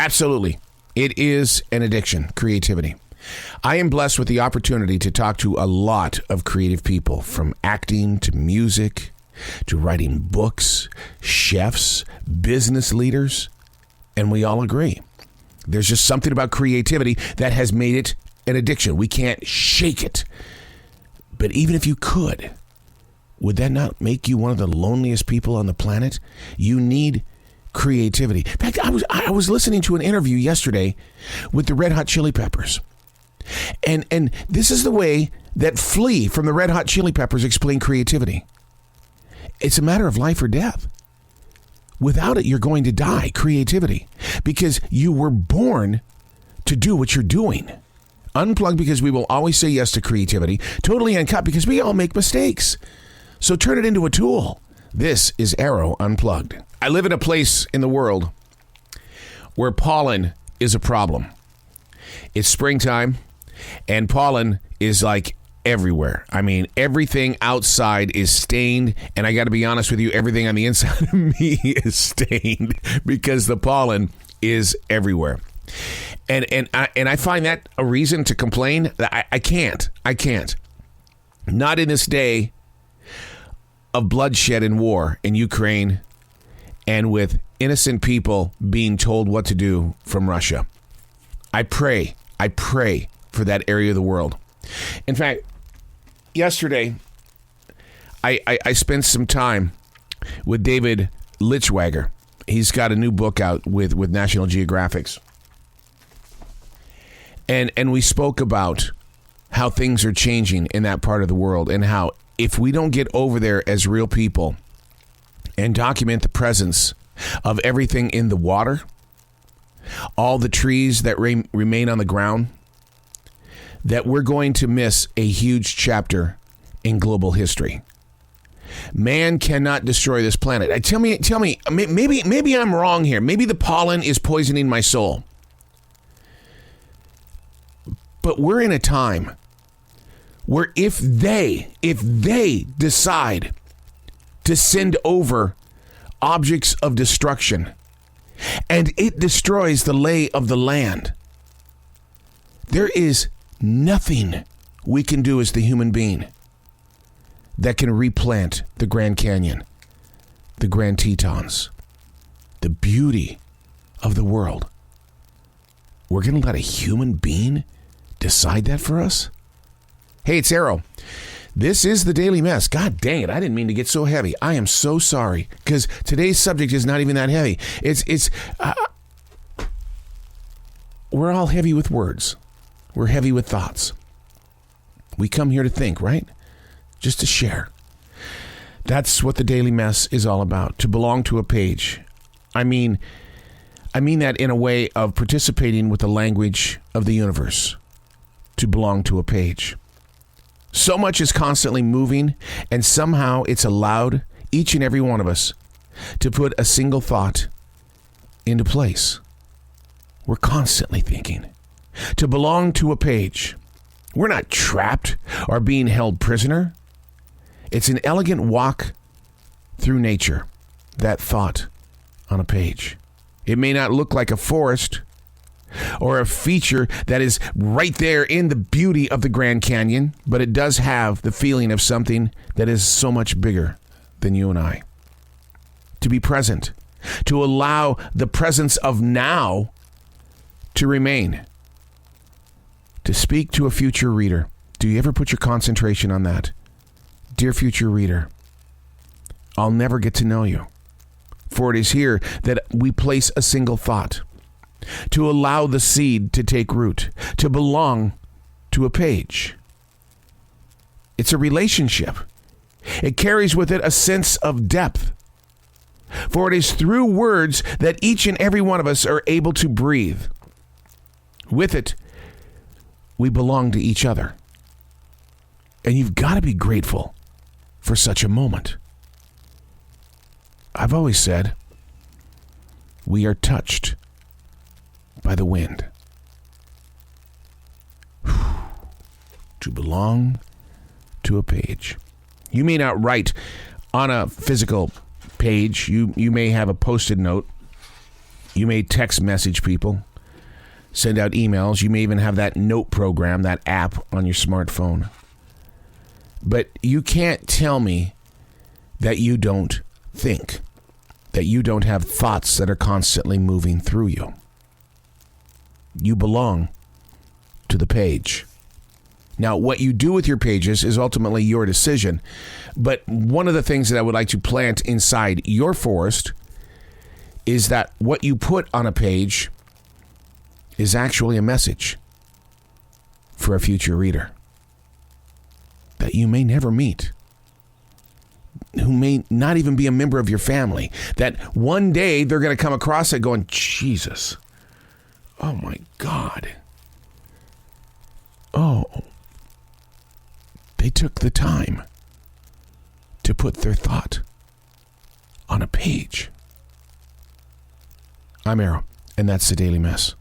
Absolutely. It is an addiction, creativity. I am blessed with the opportunity to talk to a lot of creative people, from acting to music to writing books, chefs, business leaders, and we all agree. There's just something about creativity that has made it an addiction. We can't shake it. But even if you could, would that not make you one of the loneliest people on the planet? You need creativity. In fact, I was listening to an interview yesterday with the Red Hot Chili Peppers. And this is the way that Flea from the Red Hot Chili Peppers explain creativity. It's a matter of life or death. Without it, you're going to die. Creativity. Because you were born to do what you're doing. Unplugged, because we will always say yes to creativity. Totally Uncut, because we all make mistakes. So turn it into a tool. This is Arroe Unplugged. I live in a place in the world where pollen is a problem. It's springtime, and pollen is like everywhere. I mean, everything outside is stained, and I got to be honest with you, everything on the inside of me is stained because the pollen is everywhere. And I find that a reason to complain. I can't. Not in this day of bloodshed and war in Ukraine, and with innocent people being told what to do from Russia. I pray for that area of the world. In fact, yesterday, I spent some time with David Lichwager. He's got a new book out with National Geographic. And we spoke about how things are changing in that part of the world, and how if we don't get over there as real people and document the presence of everything in the water, all the trees that remain on the ground, that we're going to miss a huge chapter in global history. Man cannot destroy this planet. Tell me, maybe I'm wrong here. Maybe the pollen is poisoning my soul. But we're in a time where if they decide to send over objects of destruction, and it destroys the lay of the land, there is nothing we can do as the human being that can replant the Grand Canyon, the Grand Tetons, the beauty of the world. We're going to let a human being decide that for us? Hey, it's Arroe. This is the Daily Mess. God dang it, I didn't mean to get so heavy. I am so sorry, because today's subject is not even that heavy. We're all heavy with words. We're heavy with thoughts. We come here to think, right? Just to share. That's what the Daily Mess is all about, to belong to a page. I mean that in a way of participating with the language of the universe, to belong to a page. So much is constantly moving, and somehow it's allowed each and every one of us to put a single thought into place. We're constantly thinking. To belong to a page. We're not trapped or being held prisoner. It's an elegant walk through nature, that thought on a page. It may not look like a forest or a feature that is right there in the beauty of the Grand Canyon, but it does have the feeling of something that is so much bigger than you and I. To be present, to allow the presence of now to remain. To speak to a future reader. Do you ever put your concentration on that? Dear future reader, I'll never get to know you, for it is here that we place a single thought. To allow the seed to take root, to belong to a page. It's a relationship. It carries with it a sense of depth. For it is through words that each and every one of us are able to breathe. With it, we belong to each other. And you've got to be grateful for such a moment. I've always said, we are touched by the wind. To belong to a page. You may not write on a physical page. You may have a post-it note You may text message people, send out emails. You may even have that note program, that app on your smartphone. But you can't tell me that you don't think, that you don't have thoughts that are constantly moving through you. You belong to the page. Now, what you do with your pages is ultimately your decision. But one of the things that I would like to plant inside your forest is that what you put on a page is actually a message for a future reader that you may never meet, who may not even be a member of your family, that one day they're going to come across it going, Jesus, oh my God. Oh, they took the time to put their thought on a page. I'm Arroe, and that's the Daily Mess.